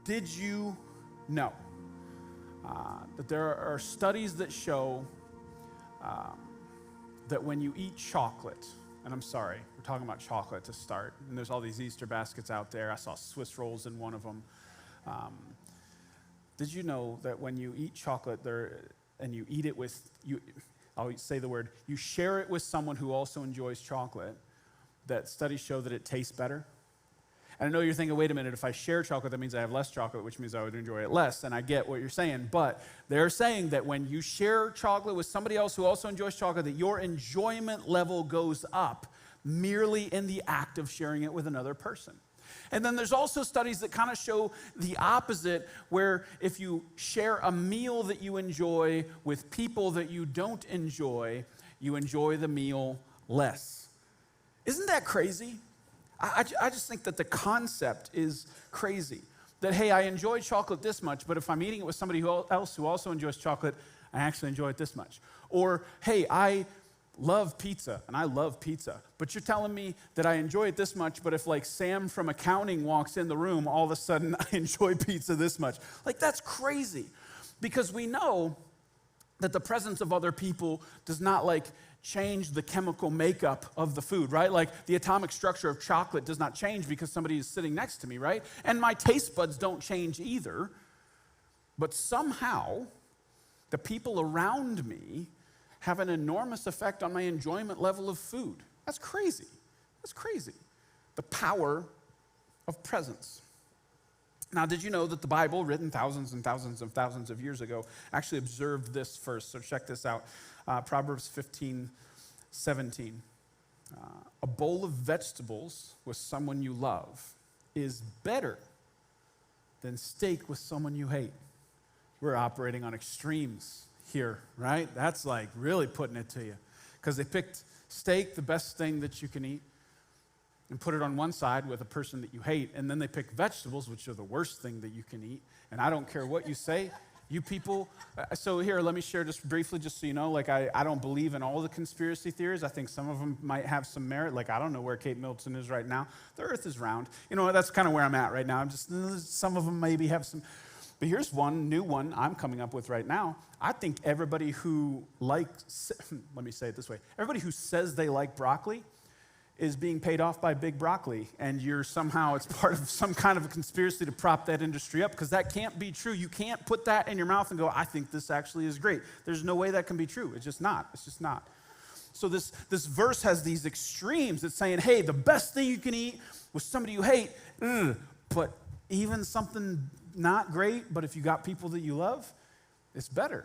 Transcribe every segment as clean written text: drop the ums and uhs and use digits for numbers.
Did you know that there are studies that show that when you eat chocolate, and I'm sorry, we're talking about chocolate to start, and there's all these Easter baskets out there. I saw Swiss rolls in one of them. Did you know that when you eat chocolate and you eat it with, I'll say the word, you share it with someone who also enjoys chocolate, that studies show that it tastes better? And I know you're thinking, wait a minute, if I share chocolate, that means I have less chocolate, which means I would enjoy it less, and I get what you're saying, but they're saying that when you share chocolate with somebody else who also enjoys chocolate, that your enjoyment level goes up merely in the act of sharing it with another person. And then there's also studies that kind of show the opposite, where if you share a meal that you enjoy with people that you don't enjoy, you enjoy the meal less. Isn't that crazy? I just think that the concept is crazy. That, hey, I enjoy chocolate this much, but if I'm eating it with somebody else who also enjoys chocolate, I actually enjoy it this much. Or, hey, I love pizza, and I love pizza, but you're telling me that I enjoy it this much, but if like Sam from accounting walks in the room, all of a sudden I enjoy pizza this much. Like, that's crazy, because we know that the presence of other people does not like change the chemical makeup of the food, right? Like the atomic structure of chocolate does not change because somebody is sitting next to me, right? And my taste buds don't change either, but somehow the people around me have an enormous effect on my enjoyment level of food. That's crazy. That's crazy. The power of presence. Now, did you know that the Bible, written thousands and thousands and thousands of years ago, actually observed this first? So check this out. Proverbs 15:17. A bowl of vegetables with someone you love is better than steak with someone you hate. We're operating on extremes here, right? That's like really putting it to you. Because they picked steak, the best thing that you can eat, and put it on one side with a person that you hate, and then they pick vegetables, which are the worst thing that you can eat. And I don't care what you say, you people. So here, let me share just briefly, just so you know, like I don't believe in all the conspiracy theories. I think some of them might have some merit. Like, I don't know where Kate Middleton is right now. The earth is round. You know, that's kind of where I'm at right now. Some of them maybe have some. But here's one new one I'm coming up with right now. I think everybody who likes, let me say it this way, everybody who says they like broccoli is being paid off by Big Broccoli, and it's part of some kind of a conspiracy to prop that industry up, because that can't be true. You can't put that in your mouth and go, I think this actually is great. There's no way that can be true. It's just not. It's just not. So this verse has these extremes. It's saying, hey, the best thing you can eat with somebody you hate, but even something not great, but if you got people that you love, it's better.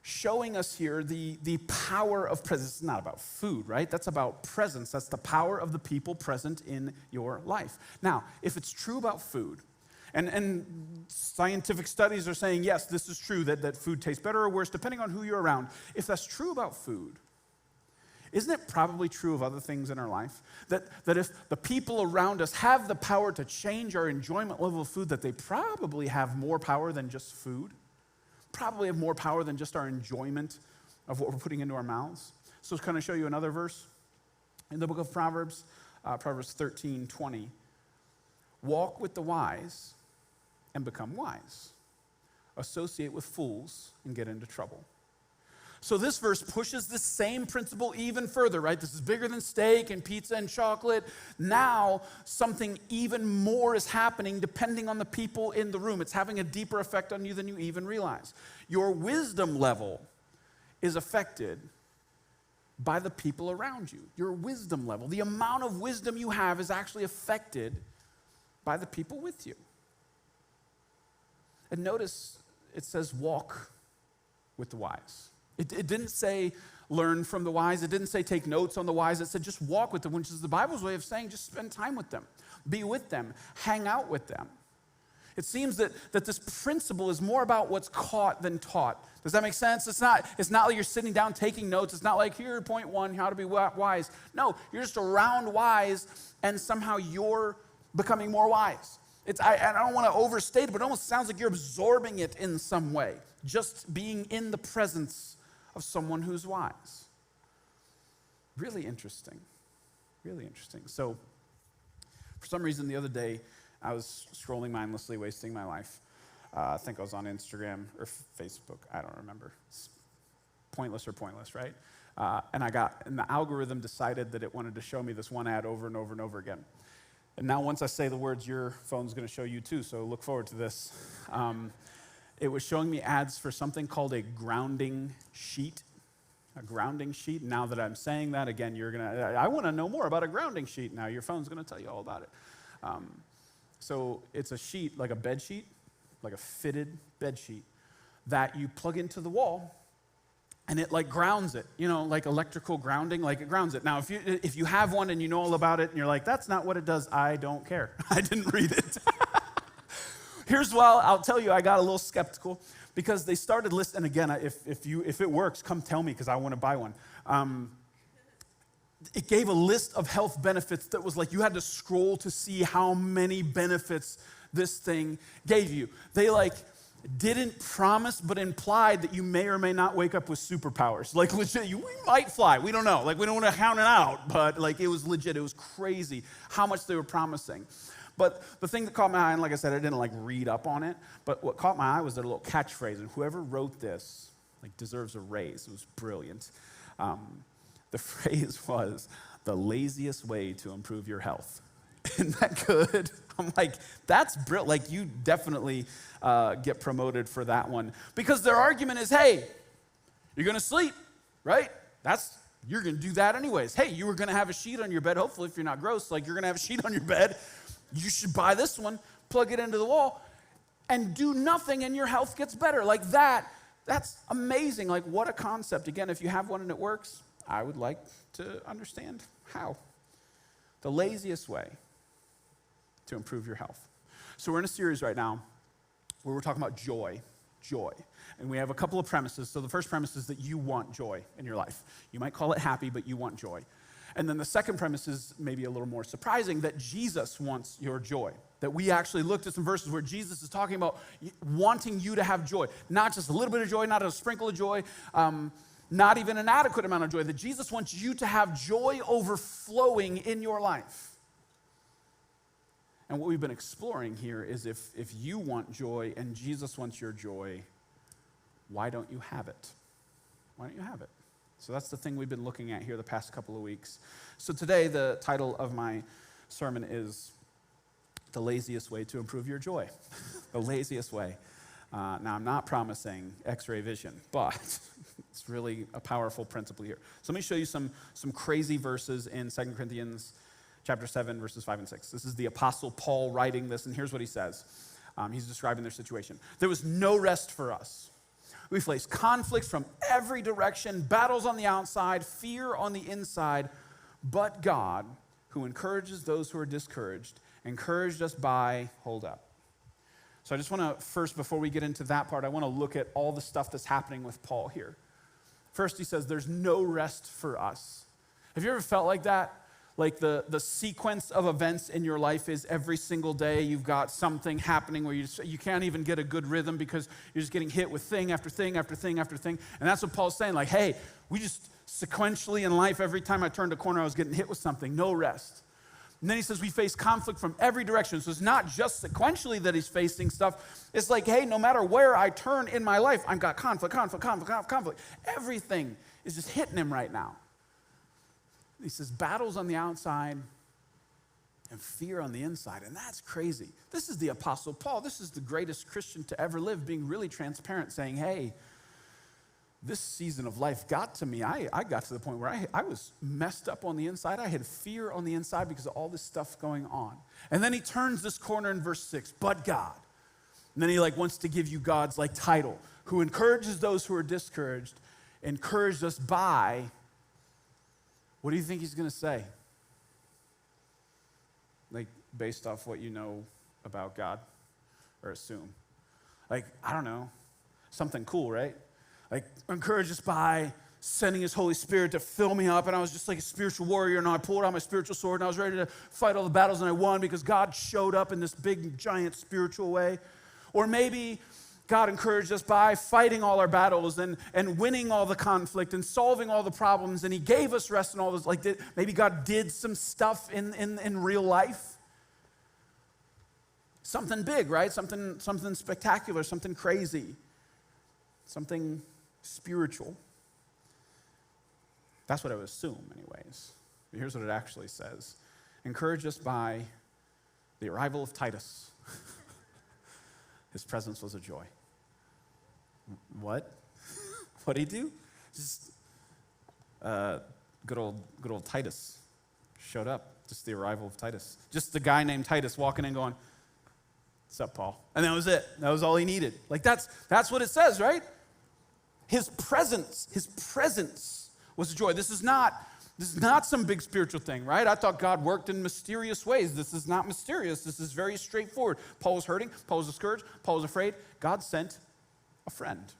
Showing us here the power of presence. It's not about food, right? That's about presence. That's the power of the people present in your life. Now, if it's true about food, and scientific studies are saying, yes, this is true, that food tastes better or worse, depending on who you're around. If that's true about food, isn't it probably true of other things in our life? That if the people around us have the power to change our enjoyment level of food, that they probably have more power than just food? Probably have more power than just our enjoyment of what we're putting into our mouths. So can I show you another verse? In the book of Proverbs, Proverbs 13:20. Walk with the wise and become wise. Associate with fools and get into trouble. So this verse pushes the same principle even further, right? This is bigger than steak and pizza and chocolate. Now, something even more is happening depending on the people in the room. It's having a deeper effect on you than you even realize. Your wisdom level is affected by the people around you. Your wisdom level, the amount of wisdom you have, is actually affected by the people with you. And notice it says walk with the wise. It didn't say learn from the wise. It didn't say take notes on the wise. It said just walk with them, which is the Bible's way of saying just spend time with them, be with them, hang out with them. It seems that this principle is more about what's caught than taught. Does that make sense? It's not like you're sitting down taking notes. It's not like, here, point one, how to be wise. No, you're just around wise, and somehow you're becoming more wise. I don't want to overstate it, but it almost sounds like you're absorbing it in some way, just being in the presence of someone who's wise. Really interesting. Really interesting. So, for some reason the other day, I was scrolling mindlessly, wasting my life. I think I was on Instagram or Facebook. I don't remember. It's pointless, right? And the algorithm decided that it wanted to show me this one ad over and over and over again. And now once I say the words, your phone's going to show you too, so look forward to this. It was showing me ads for something called a grounding sheet. A grounding sheet. Now that I'm saying that, again, I want to know more about a grounding sheet. Now your phone's going to tell you all about it. So it's a sheet, like a bed sheet, like a fitted bed sheet that you plug into the wall and it like grounds it, like electrical grounding, like it grounds it. Now, if you have one and you know all about it and you're like, that's not what it does, I don't care. I didn't read it. I'll tell you, I got a little skeptical because they started listing, and again, if it works, come tell me because I want to buy one. It gave a list of health benefits that was like you had to scroll to see how many benefits this thing gave you. They didn't promise but implied that you may or may not wake up with superpowers. Like legit, we might fly. We don't know. We don't want to count it out, but it was legit. It was crazy how much they were promising. But the thing that caught my eye, and like I said, I didn't read up on it, but what caught my eye was their little catchphrase, and whoever wrote this deserves a raise. It was brilliant. The phrase was, the laziest way to improve your health. Isn't that good? I'm like, that's brilliant. You definitely get promoted for that one. Because their argument is, hey, you're going to sleep, right? You're going to do that anyways. Hey, you were going to have a sheet on your bed. Hopefully, if you're not gross, you're going to have a sheet on your bed. You should buy this one, plug it into the wall, and do nothing, and your health gets better. That's amazing. What a concept. Again, if you have one and it works, I would like to understand how. The laziest way to improve your health. So we're in a series right now where we're talking about joy. And we have a couple of premises. So the first premise is that you want joy in your life. You might call it happy, but you want joy. And then the second premise is maybe a little more surprising, that Jesus wants your joy. That we actually looked at some verses where Jesus is talking about wanting you to have joy. Not just a little bit of joy, not a sprinkle of joy, not even an adequate amount of joy. That Jesus wants you to have joy overflowing in your life. And what we've been exploring here is if you want joy and Jesus wants your joy, why don't you have it? Why don't you have it? So that's the thing we've been looking at here the past couple of weeks. So today, the title of my sermon is The Laziest Way to Improve Your Joy. The laziest way. Now, I'm not promising X-ray vision, but it's really a powerful principle here. So let me show you some crazy verses in 2 Corinthians chapter 7, verses 5 and 6. This is the Apostle Paul writing this, and here's what he says. He's describing their situation. There was no rest for us. We faced conflicts from every direction, battles on the outside, fear on the inside, but God, who encourages those who are discouraged, encouraged us by, hold up. So I just want to first, before we get into that part, I want to look at all the stuff that's happening with Paul here. First, he says, there's no rest for us. Have you ever felt like that? The sequence of events in your life is every single day you've got something happening where you can't even get a good rhythm because you're just getting hit with thing after thing after thing after thing. And that's what Paul's saying, hey, we just sequentially in life, every time I turned a corner, I was getting hit with something, no rest. And then he says we face conflict from every direction. So it's not just sequentially that he's facing stuff. It's hey, no matter where I turn in my life, I've got conflict. Everything is just hitting him right now. He says battles on the outside and fear on the inside, and that's crazy. This is the Apostle Paul. This is the greatest Christian to ever live, being really transparent, saying, hey, this season of life got to me. I got to the point where I was messed up on the inside. I had fear on the inside because of all this stuff going on. And then he turns this corner in verse 6, but God. And then he wants to give you God's title, who encourages those who are discouraged, encouraged us by. What do you think he's going to say? Based off what you know about God, or assume. I don't know, something cool, right? Encourage us by sending his Holy Spirit to fill me up, and I was just like a spiritual warrior, and I pulled out my spiritual sword, and I was ready to fight all the battles, and I won because God showed up in this big, giant spiritual way. Or maybe God encouraged us by fighting all our battles and winning all the conflict and solving all the problems, and he gave us rest and all this. Maybe God did some stuff in real life. something big, right? Something spectacular, something crazy, something spiritual. That's what I would assume, anyways. But here's what it actually says. Encourage us by the arrival of Titus. His presence was a joy. What? What did he do? Just good old Titus showed up. Just the arrival of Titus. Just the guy named Titus walking in going, "What's up, Paul?" And that was it. That was all he needed. Like that's what it says, right? His presence was a joy. This is not some big spiritual thing, right? I thought God worked in mysterious ways. This is not mysterious. This is very straightforward. Paul was hurting. Paul was discouraged. Paul was afraid. God sent a friend.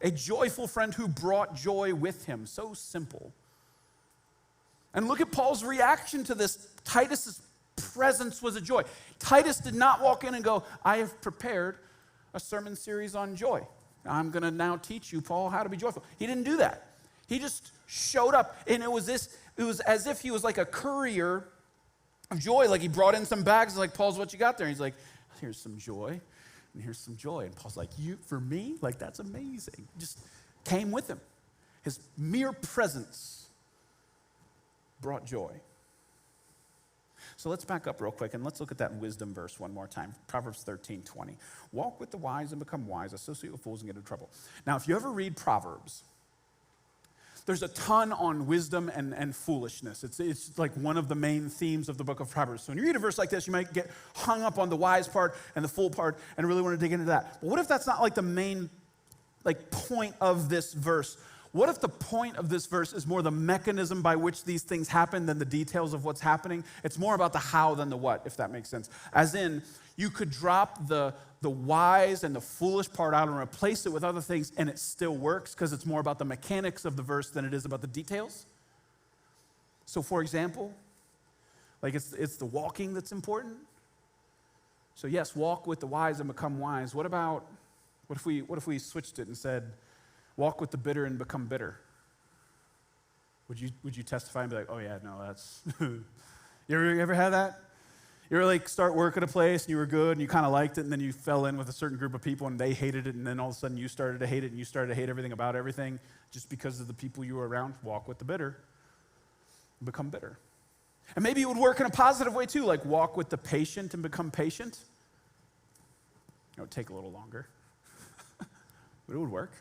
A joyful friend who brought joy with him. So simple. And look at Paul's reaction to this. Titus's presence was a joy. Titus did not walk in and go, "I have prepared a sermon series on joy. I'm going to now teach you, Paul, how to be joyful." He didn't do that. He just showed up, and it was as if he was like a courier of joy. Like he brought in some bags, like, "Paul's, what you got there?" And he's like, "Here's some joy, and here's some joy." And Paul's like, "You, for me? Like, that's amazing." Just came with him. His mere presence brought joy. So let's back up real quick, and let's look at that wisdom verse one more time. Proverbs 13:20. "Walk with the wise and become wise. Associate with fools and get into trouble." Now, if you ever read Proverbs, there's a ton on wisdom and foolishness. It's like one of the main themes of the book of Proverbs. So when you read a verse like this, you might get hung up on the wise part and the fool part and really want to dig into that. But what if that's not like the main point of this verse? What if the point of this verse is more the mechanism by which these things happen than the details of what's happening? It's more about the how than the what, if that makes sense. As in, you could drop the wise and the foolish part out and replace it with other things, and it still works because it's more about the mechanics of the verse than it is about the details. So, for example, like it's the walking that's important. So yes, walk with the wise and become wise. What if we switched it and said, walk with the bitter and become bitter? Would you testify and be like, "Oh yeah, no, that's..." You ever had that? You ever like start work at a place and you were good and you kind of liked it, and then you fell in with a certain group of people and they hated it, and then all of a sudden you started to hate it and you started to hate everything about everything just because of the people you were around? Walk with the bitter and become bitter. And maybe it would work in a positive way too, like walk with the patient and become patient. It would take a little longer, but it would work.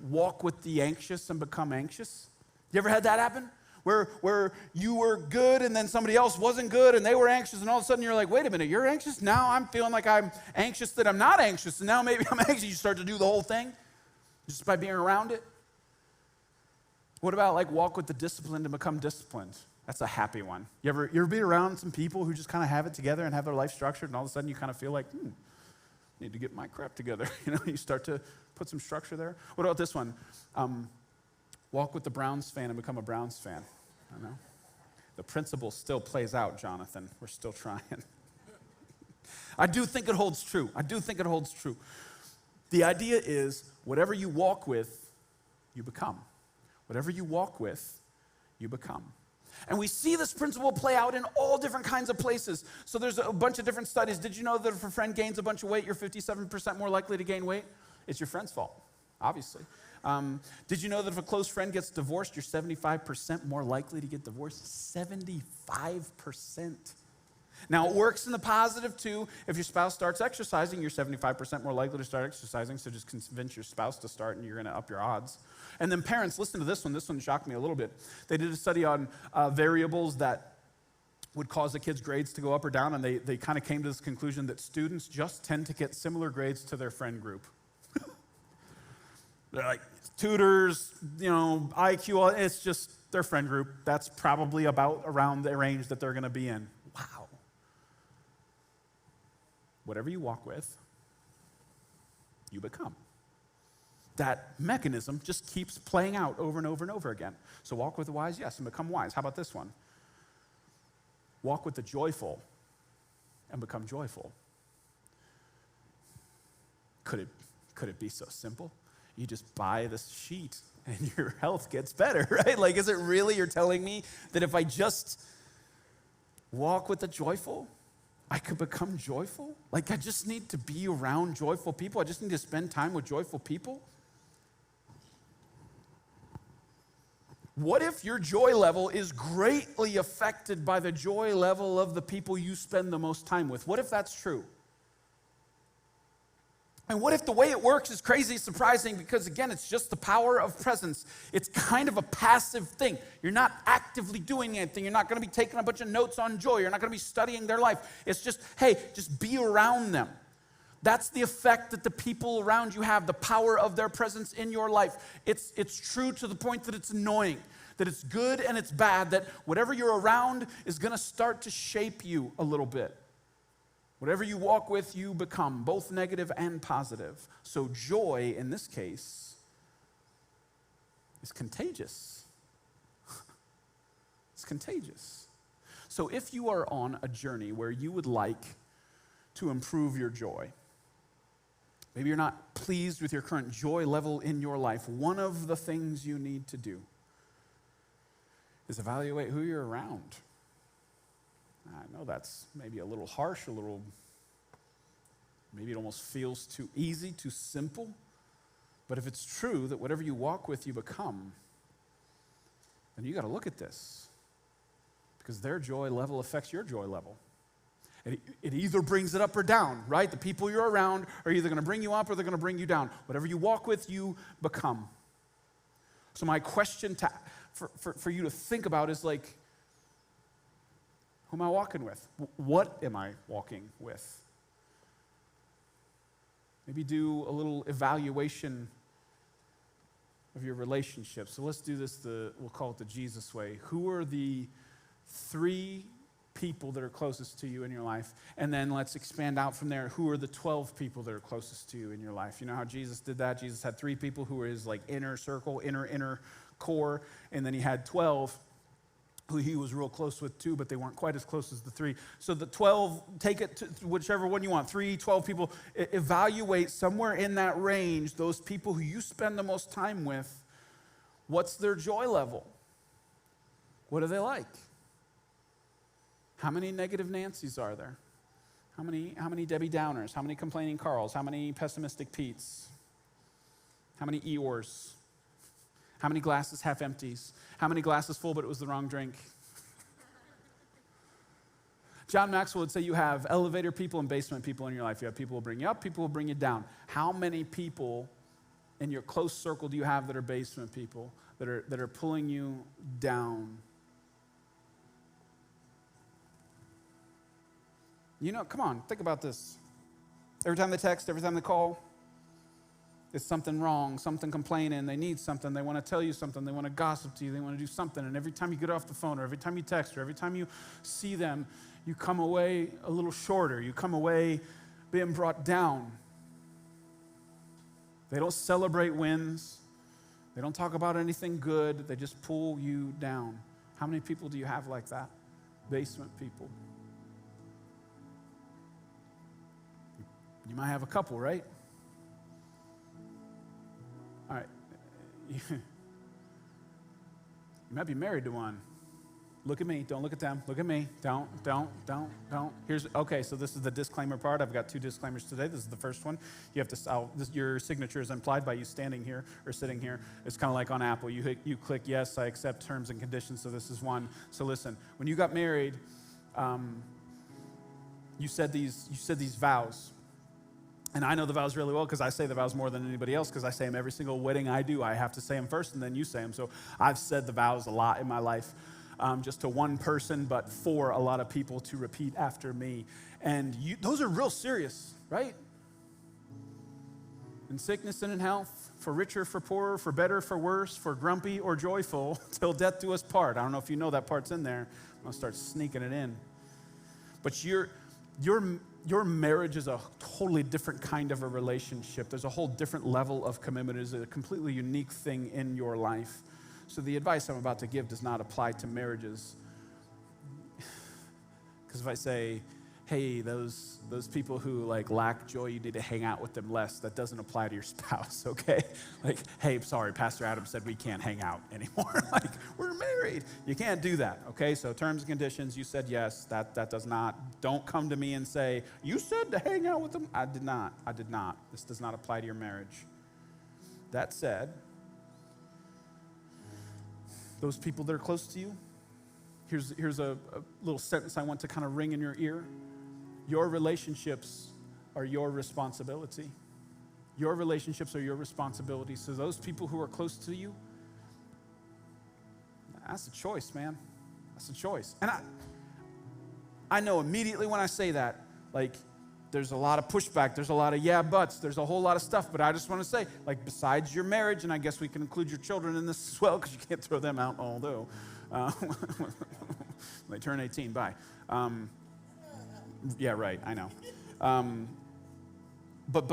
Walk with the anxious and become anxious. You ever had that happen? Where you were good and then somebody else wasn't good and they were anxious, and all of a sudden you're like, "Wait a minute, you're anxious? Now I'm feeling like I'm anxious that I'm not anxious, and now maybe I'm anxious." You start to do the whole thing just by being around it. What about like walk with the disciplined and become disciplined? That's a happy one. You ever be around some people who just kind of have it together and have their life structured, and all of a sudden you kind of feel like, need to get my crap together. You start to put some structure there. What about this one? Walk with the Browns fan and become a Browns fan. I know. The principle still plays out, Jonathan. We're still trying. I do think it holds true. The idea is whatever you walk with, you become. Whatever you walk with, you become. And we see this principle play out in all different kinds of places. So there's a bunch of different studies. Did you know that if a friend gains a bunch of weight, you're 57% more likely to gain weight? It's your friend's fault, obviously. Did you know that if a close friend gets divorced, you're 75% more likely to get divorced? 75%. Now, it works in the positive, too. If your spouse starts exercising, you're 75% more likely to start exercising, so just convince your spouse to start, and you're going to up your odds. And then parents, listen to this one. This one shocked me a little bit. They did a study on variables that would cause the kids' grades to go up or down, and they kind of came to this conclusion that students just tend to get similar grades to their friend group. They're like tutors, IQ, it's just their friend group. That's probably about around the range that they're going to be in. Wow. Whatever you walk with, you become. That mechanism just keeps playing out over and over and over again. So walk with the wise, yes, and become wise. How about this one? Walk with the joyful and become joyful. Could it be so simple? You just buy this sheet and your health gets better, right? Like, is it really you're telling me that if I just walk with the joyful I could become joyful? Like I just need to be around joyful people? I just need to spend time with joyful people? What if your joy level is greatly affected by the joy level of the people you spend the most time with? What if that's true? And what if the way it works is crazy surprising because, again, it's just the power of presence. It's kind of a passive thing. You're not actively doing anything. You're not going to be taking a bunch of notes on joy. You're not going to be studying their life. It's just, hey, just be around them. That's the effect that the people around you have, the power of their presence in your life. It's true to the point that it's annoying, that it's good and it's bad, that whatever you're around is going to start to shape you a little bit. Whatever you walk with, you become, both negative and positive. So joy, in this case, is contagious. It's contagious. So if you are on a journey where you would like to improve your joy, maybe you're not pleased with your current joy level in your life, one of the things you need to do is evaluate who you're around. I know that's maybe a little harsh, maybe it almost feels too easy, too simple. But if it's true that whatever you walk with, you become, then you got to look at this. Because their joy level affects your joy level. It either brings it up or down, right? The people you're around are either going to bring you up or they're going to bring you down. Whatever you walk with, you become. So my question for you to think about is like, who am I walking with? What am I walking with? Maybe do a little evaluation of your relationship. So let's do this, we'll call it the Jesus way. Who are the 3 people that are closest to you in your life? And then let's expand out from there. Who are the 12 people that are closest to you in your life? You know how Jesus did that? Jesus had 3 people who were his like inner circle, inner core, and then he had 12 who he was real close with too, but they weren't quite as close as the 3. So the 12, take it to whichever one you want, 3, 12 people. Evaluate somewhere in that range those people who you spend the most time with. What's their joy level? What are they like? How many negative Nancys are there? How many Debbie Downers? How many complaining Carls? How many pessimistic Petes? How many Eeyores? How many glasses half empties? How many glasses full, but it was the wrong drink? John Maxwell would say you have elevator people and basement people in your life. You have people who bring you up, people who bring you down. How many people in your close circle do you have that are basement people, that are pulling you down? You know, come on, think about this. Every time they text, every time they call, it's something wrong, something complaining, they need something, they want to tell you something, they want to gossip to you, they want to do something. And every time you get off the phone or every time you text or every time you see them, you come away a little shorter. You come away being brought down. They don't celebrate wins. They don't talk about anything good. They just pull you down. How many people do you have like that? Basement people. You might have a couple, right? All right. You might be married to one. Look at me. Don't look at them. Look at me. Don't. Okay, so this is the disclaimer part. I've got 2 disclaimers today. This is the first one. You have to, your signature is implied by you standing here or sitting here. It's kind of like on Apple. You click yes, I accept terms and conditions, so this is one. So listen, when you got married, you said these vows. And I know the vows really well because I say the vows more than anybody else because I say them every single wedding I do. I have to say them first and then you say them. So I've said the vows a lot in my life, just to one person, but for a lot of people to repeat after me. And those are real serious, right? In sickness and in health, for richer, for poorer, for better, for worse, for grumpy or joyful, till death do us part. I don't know if you know that part's in there. I'm going to start sneaking it in. But your marriage is a totally different kind of a relationship. There's a whole different level of commitment. It is a completely unique thing in your life. So the advice I'm about to give does not apply to marriages. Because if I say, hey, those people who like lack joy, you need to hang out with them less. That doesn't apply to your spouse, okay? Like, hey, sorry, Pastor Adam said we can't hang out anymore. Like, we're married. You can't do that, okay? So terms and conditions, you said yes. That does not. Don't come to me and say, you said to hang out with them. I did not. This does not apply to your marriage. That said, those people that are close to you, here's a little sentence I want to kind of ring in your ear. Your relationships are your responsibility. Your relationships are your responsibility. So those people who are close to you, that's a choice, man. That's a choice. And I know immediately when I say that, like, there's a lot of pushback. There's a lot of yeah buts. There's a whole lot of stuff. But I just want to say, like, besides your marriage, and I guess we can include your children in this as well, because you can't throw them out, although they turn 18, bye. Yeah, right, I know. But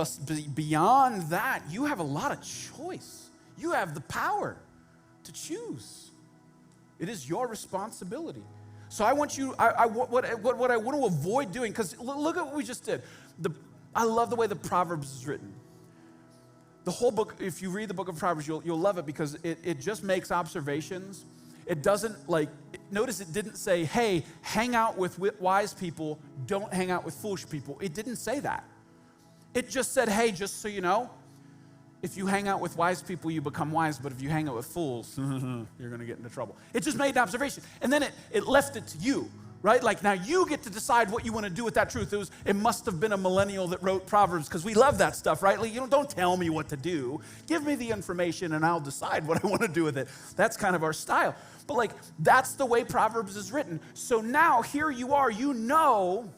beyond that, you have a lot of choice. You have the power to choose. It is your responsibility. So I want you, what I want to avoid doing, because look at what we just did. I love the way the Proverbs is written. The whole book, if you read the book of Proverbs, you'll love it, because it just makes observations. It doesn't, like, notice it didn't say, hey, hang out with wise people, don't hang out with foolish people. It didn't say that. It just said, hey, just so you know, if you hang out with wise people, you become wise, but if you hang out with fools, you're going to get into trouble. It just made an observation. And then it left it to you, right? Like, now you get to decide what you want to do with that truth. It must have been a millennial that wrote Proverbs, because we love that stuff, right? Like, don't tell me what to do. Give me the information and I'll decide what I want to do with it. That's kind of our style. But like, that's the way Proverbs is written. So now here you are, you know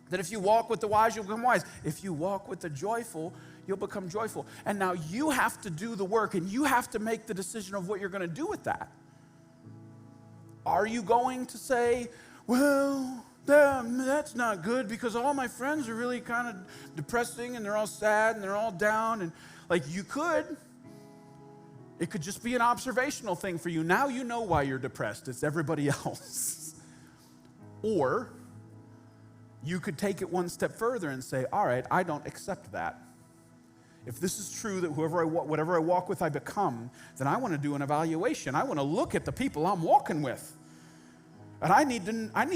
that if you walk with the wise, you'll become wise. If you walk with the joyful, you'll become joyful. And now you have to do the work, and you have to make the decision of what you're going to do with that. Are you going to say, well, that's not good because all my friends are really kind of depressing and they're all sad and they're all down? And like, you could. It could just be an observational thing for you. Now you know why you're depressed. It's everybody else. Or you could take it one step further and say, all right, I don't accept that. If this is true, that whatever I walk with, I become, then I want to do an evaluation. I want to look at the people I'm walking with. And I need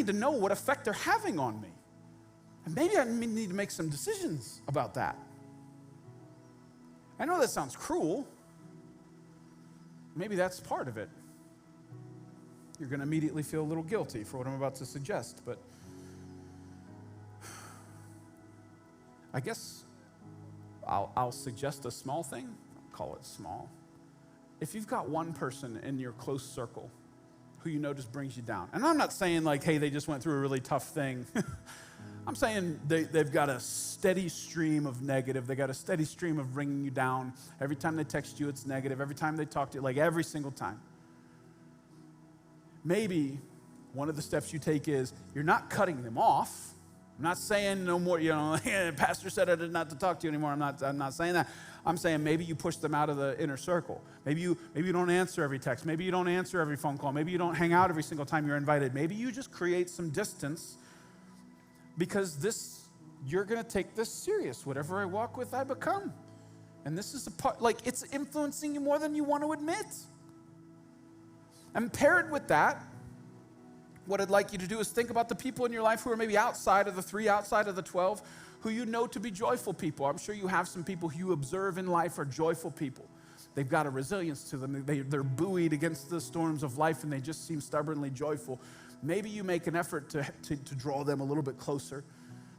to know what effect they're having on me. And maybe I need to make some decisions about that. I know that sounds cruel. Maybe that's part of it. You're going to immediately feel a little guilty for what I'm about to suggest, but I guess I'll suggest a small thing. I'll call it small. If you've got one person in your close circle who you know just brings you down, and I'm not saying like, hey, they just went through a really tough thing. I'm saying they've got a steady stream of negative. They got a steady stream of bringing you down. Every time they text you, it's negative. Every time they talk to you, like every single time. Maybe one of the steps you take is you're not cutting them off. I'm not saying no more, Pastor said I did not to talk to you anymore. I'm not saying that. I'm saying maybe you push them out of the inner circle. Maybe you don't answer every text. Maybe you don't answer every phone call. Maybe you don't hang out every single time you're invited. Maybe you just create some distance, because you're going to take this serious. Whatever I walk with, I become. And this is a part, like, it's influencing you more than you want to admit. And paired with that, what I'd like you to do is think about the people in your life who are maybe outside of the 3, outside of the 12, who you know to be joyful people. I'm sure you have some people who you observe in life are joyful people. They've got a resilience to them. They're buoyed against the storms of life, and they just seem stubbornly joyful. Maybe you make an effort to draw them a little bit closer.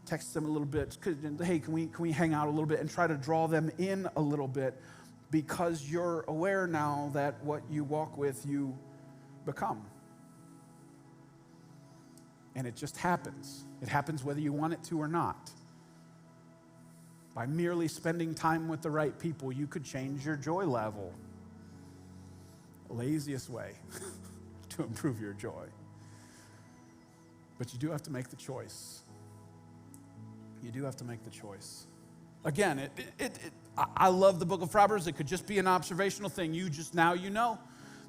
Text them a little bit. Hey, can we hang out a little bit, and try to draw them in a little bit, because you're aware now that what you walk with, you become. And it just happens. It happens whether you want it to or not. By merely spending time with the right people, you could change your joy level. The laziest way to improve your joy. But you do have to make the choice. You do have to make the choice. Again, I love the book of Proverbs. It could just be an observational thing. Now you know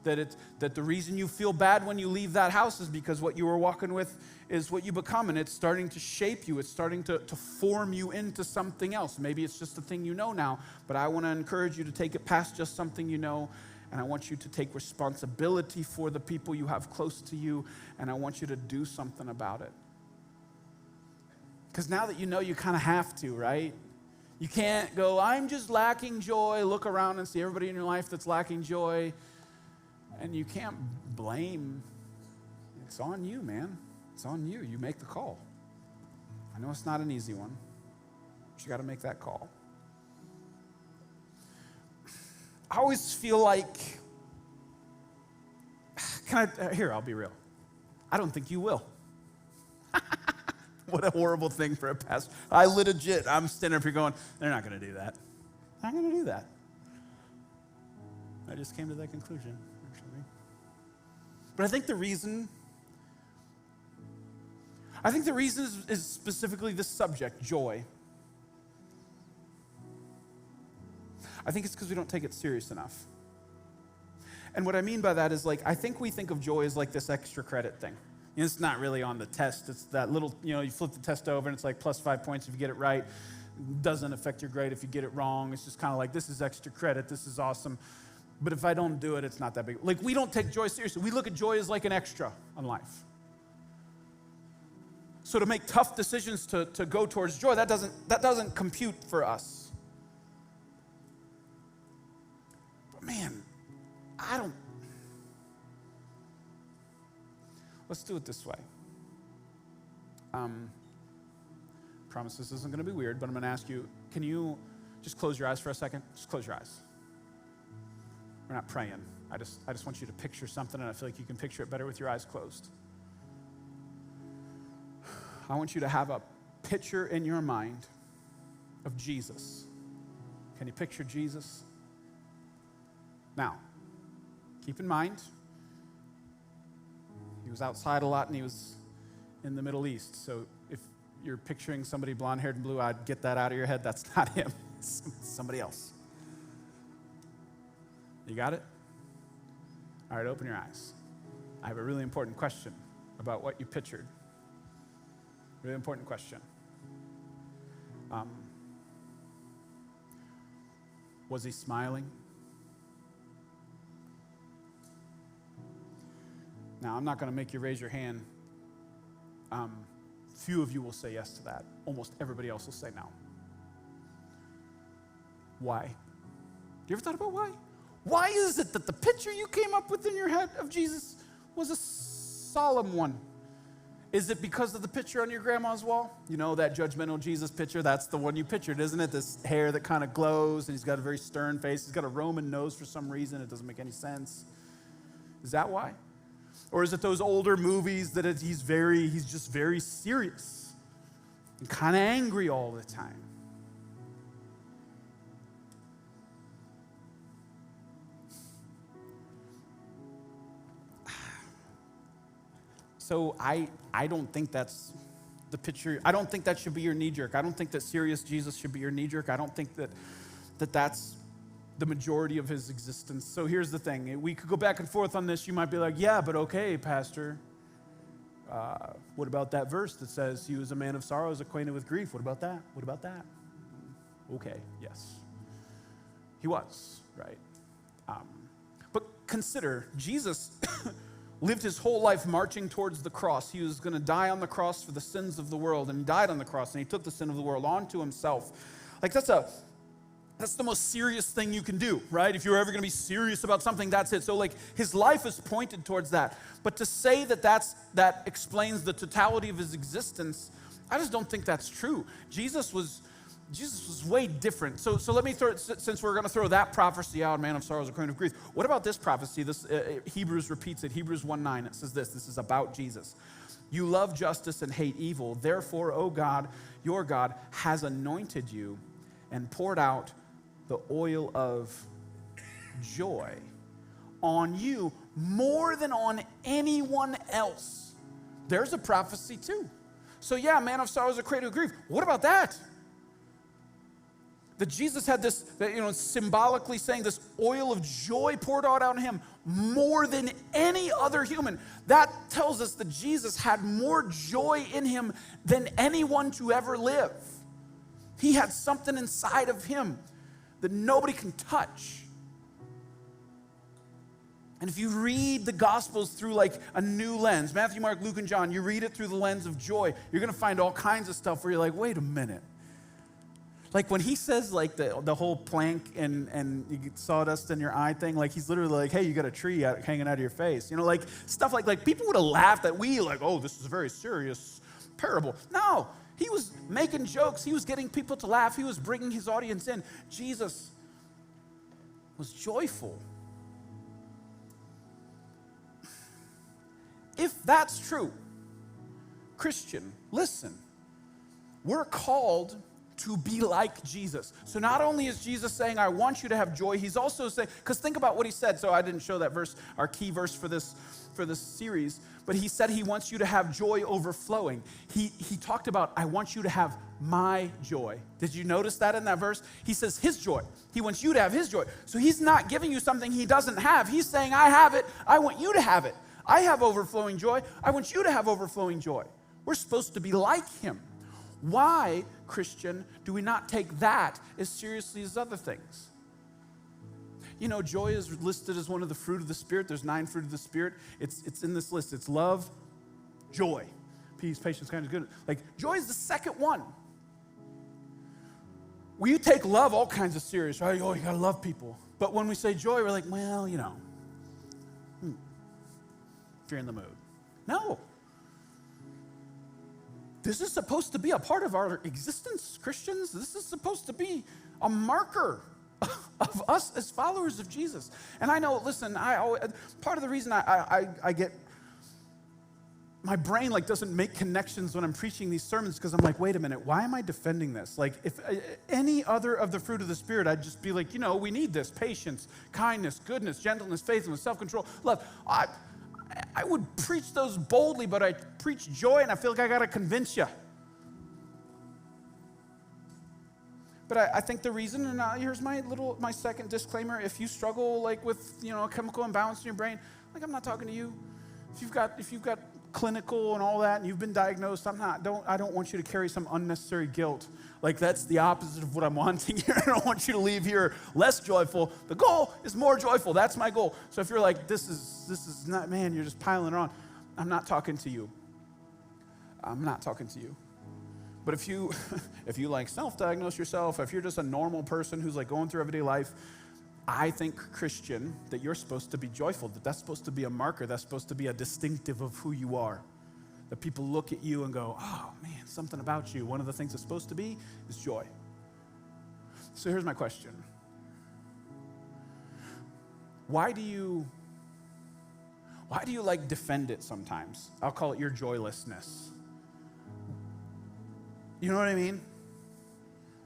that the reason you feel bad when you leave that house is because what you were walking with is what you become, and it's starting to shape you. It's starting to form you into something else. Maybe it's just a thing you know now, but I want to encourage you to take it past just something you know, and I want you to take responsibility for the people you have close to you, and I want you to do something about it. Because now that you know, you kind of have to, right? You can't go, I'm just lacking joy, look around and see everybody in your life that's lacking joy, and you can't blame. It's on you, man. It's on you. You make the call. I know it's not an easy one, but you got to make that call. I always feel like, I'll be real. I don't think you will. What a horrible thing for a pastor. I'm standing up here going, they're not going to do that. They're not going to do that. I just came to that conclusion, actually. But I think the reason is specifically this subject, joy. I think it's because we don't take it serious enough. And what I mean by that is, I think we think of joy as this extra credit thing. It's not really on the test. It's that little, you flip the test over and it's plus 5 points if you get it right. It doesn't affect your grade if you get it wrong. It's just kind of this is extra credit. This is awesome. But if I don't do it, it's not that big. We don't take joy seriously. We look at joy as an extra on life. So to make tough decisions to go towards joy, that doesn't compute for us. But man, let's do it this way. Promise this isn't going to be weird, but I'm going to ask you, can you just close your eyes for a second? Just close your eyes. We're not praying. I just want you to picture something, and I feel like you can picture it better with your eyes closed. I want you to have a picture in your mind of Jesus. Can you picture Jesus? Now, keep in mind, he was outside a lot and he was in the Middle East. So if you're picturing somebody blonde-haired and blue-eyed, get that out of your head. That's not him. It's somebody else. You got it? All right, open your eyes. I have a really important question about what you pictured. Really important question. Was he smiling? Now, I'm not going to make you raise your hand. Few of you will say yes to that. Almost everybody else will say no. Why? You ever thought about why? Why is it that the picture you came up with in your head of Jesus was a solemn one? Is it because of the picture on your grandma's wall? You know, that judgmental Jesus picture? That's the one you pictured, isn't it? This hair that kind of glows, and he's got a very stern face. He's got a Roman nose for some reason. It doesn't make any sense. Is that why? Or is it those older movies that he's just very serious and kind of angry all the time? So I don't think that's the picture. I don't think that should be your knee-jerk. I don't think that serious Jesus should be your knee-jerk. I don't think that's the majority of his existence. So here's the thing. We could go back and forth on this. You might be like, yeah, but okay, Pastor. What about that verse that says he was a man of sorrows, acquainted with grief? What about that? What about that? Okay, yes. He was, right? But consider, Jesus lived his whole life marching towards the cross. He was going to die on the cross for the sins of the world, and he died on the cross, and he took the sin of the world onto himself. That's the most serious thing you can do, right? If you're ever going to be serious about something, that's it. So his life is pointed towards that. But to say that explains the totality of his existence, I just don't think that's true. Jesus was way different. So let me since we're going to throw that prophecy out, man of sorrows, acquainted with grief. What about this prophecy? This Hebrews repeats it. Hebrews 1:9. It says this is about Jesus. You love justice and hate evil. Therefore, O God, your God has anointed you and poured out the oil of joy on you more than on anyone else. There's a prophecy too. So yeah, man of sorrows, acquainted with grief. What about that? that Jesus had this, that, symbolically saying this oil of joy poured out on him more than any other human. That tells us that Jesus had more joy in him than anyone to ever live. He had something inside of him that nobody can touch. And if you read the Gospels through like a new lens, Matthew, Mark, Luke, and John, you read it through the lens of joy, you're going to find all kinds of stuff where you're like, wait a minute. Like when he says like the whole plank and you get sawdust in your eye thing, like he's literally like, hey, you got a tree hanging out of your face. Like stuff like people would have laughed at oh, this is a very serious parable. No, he was making jokes. He was getting people to laugh. He was bringing his audience in. Jesus was joyful. If that's true, Christian, listen, we're called to be like Jesus. So not only is Jesus saying, I want you to have joy, he's also saying, because think about what he said. So I didn't show that verse, our key verse for this series, but he said he wants you to have joy overflowing. He talked about, I want you to have my joy. Did you notice that in that verse? He says his joy. He wants you to have his joy. So he's not giving you something he doesn't have. He's saying, I have it. I want you to have it. I have overflowing joy. I want you to have overflowing joy. We're supposed to be like him. Why, Christian, do we not take that as seriously as other things? Joy is listed as one of the fruit of the Spirit. There's 9 fruit of the Spirit. It's in this list. It's love, joy, peace, patience, kindness, goodness. Like, joy is the second one. We take love all kinds of serious, right? Oh, you got to love people. But when we say joy, we're like, well, if you're in the mood. No. This is supposed to be a part of our existence, Christians. This is supposed to be a marker of us as followers of Jesus. And I know, listen, part of the reason I get, my brain doesn't make connections when I'm preaching these sermons because I'm like, wait a minute, why am I defending this? Like, if any other of the fruit of the Spirit, I'd just be like, we need this: patience, kindness, goodness, gentleness, faithfulness, self-control, love. I would preach those boldly, but I preach joy, and I feel like I got to convince you. But I think the reason, and here's my second disclaimer: if you struggle with a chemical imbalance in your brain, I'm not talking to you. If you've got clinical and all that, and you've been diagnosed, I don't want you to carry some unnecessary guilt. That's the opposite of what I'm wanting here. I don't want you to leave here less joyful. The goal is more joyful. That's my goal. So if you're like, this is not, man, you're just piling it on, I'm not talking to you. I'm not talking to you. But if you self-diagnose yourself, if you're just a normal person who's going through everyday life, I think, Christian, that you're supposed to be joyful, that's supposed to be a marker, that's supposed to be a distinctive of who you are. That people look at you and go, oh man, something about you. One of the things it's supposed to be is joy. So here's my question. Why do you defend it sometimes? I'll call it your joylessness. You know what I mean?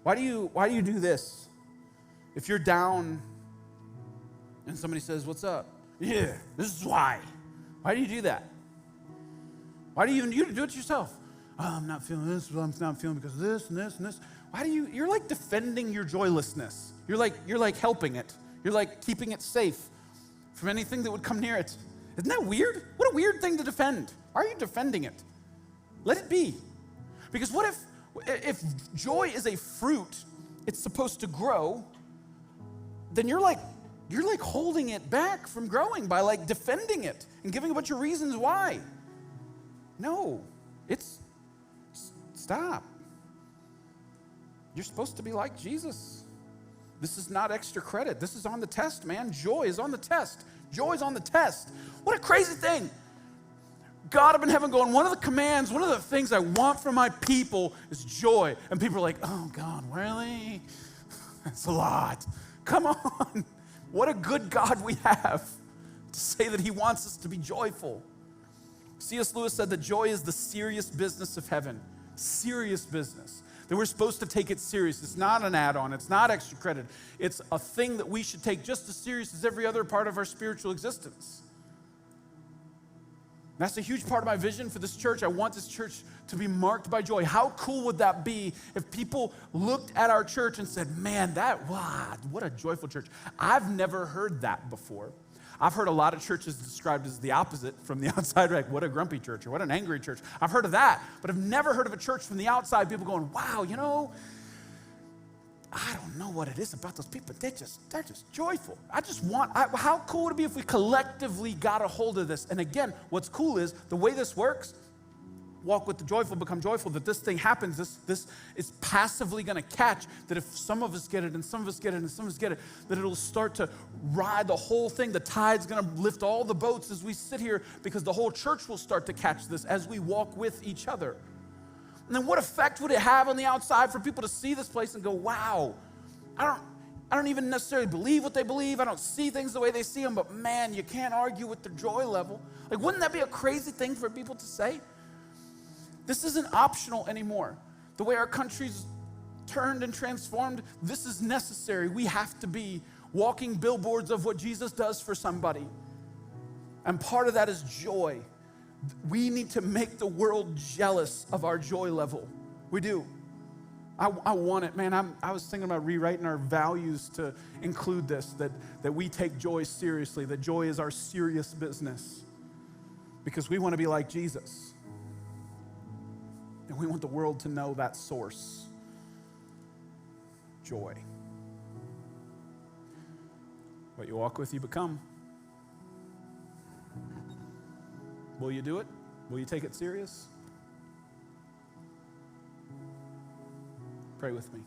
Why do you do this? If you're down and somebody says, what's up? Yeah, this is why. Why do you do that? Why do you do it yourself? Oh, I'm not feeling this. I'm not feeling because of this and this and this. You're defending your joylessness. You're helping it. You're keeping it safe from anything that would come near it. Isn't that weird? What a weird thing to defend. Why are you defending it? Let it be. Because what if joy is a fruit, it's supposed to grow, then you're holding it back from growing by defending it and giving a bunch of reasons why. No, stop. You're supposed to be like Jesus. This is not extra credit. This is on the test, man. Joy is on the test. Joy is on the test. What a crazy thing. God up in heaven going, one of the commands, one of the things I want from my people is joy. And people are like, oh God, really? That's a lot. Come on. What a good God we have to say that he wants us to be joyful. C.S. Lewis said that joy is the serious business of heaven. Serious business. That we're supposed to take it serious. It's not an add-on. It's not extra credit. It's a thing that we should take just as serious as every other part of our spiritual existence. That's a huge part of my vision for this church. I want this church to be marked by joy. How cool would that be if people looked at our church and said, man, wow, what a joyful church. I've never heard that before. I've heard a lot of churches described as the opposite from the outside, like what a grumpy church or what an angry church. I've heard of that, but I've never heard of a church from the outside, people going, wow, I don't know what it is about those people. They're just joyful. How cool would it be if we collectively got a hold of this? And again, what's cool is the way this works, walk with the joyful, become joyful, that this thing happens, this is passively going to catch, that if some of us get it and some of us get it and some of us get it, that it'll start to ride the whole thing. The tide's going to lift all the boats as we sit here because the whole church will start to catch this as we walk with each other. And then what effect would it have on the outside for people to see this place and go, wow, I don't even necessarily believe what they believe. I don't see things the way they see them, but man, you can't argue with the joy level. Like, wouldn't that be a crazy thing for people to say? This isn't optional anymore. The way our country's turned and transformed, this is necessary. We have to be walking billboards of what Jesus does for somebody. And part of that is joy. We need to make the world jealous of our joy level. We do. I want it, man. I was thinking about rewriting our values to include this, that we take joy seriously, that joy is our serious business. Because we want to be like Jesus. And we want the world to know that source. Joy. What you walk with, you become. Will you do it? Will you take it serious? Pray with me.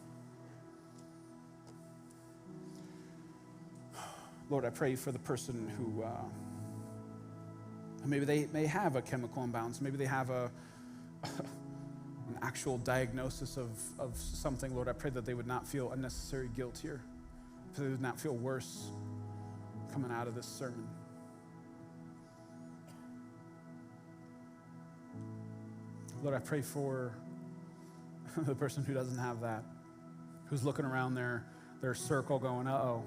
Lord, I pray for the person who maybe they may have a chemical imbalance. Maybe they have an actual diagnosis of something. Lord, I pray that they would not feel unnecessary guilt here. That they would not feel worse coming out of this sermon. Lord, I pray for the person who doesn't have that, who's looking around their circle going, uh-oh,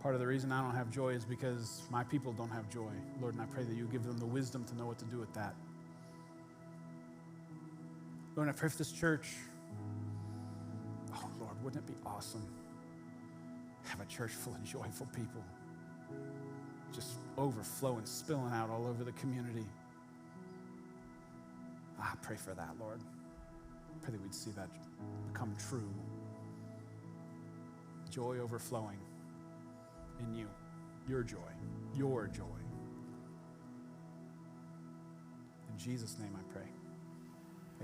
part of the reason I don't have joy is because my people don't have joy. Lord, and I pray that you give them the wisdom to know what to do with that. Lord, and I pray for this church. Oh, Lord, wouldn't it be awesome to have a church full of joyful people, just overflowing, spilling out all over the community. I pray for that, Lord. I pray that we'd see that become true. Joy overflowing in you. Your joy. Your joy. In Jesus' name I pray.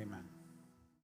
Amen.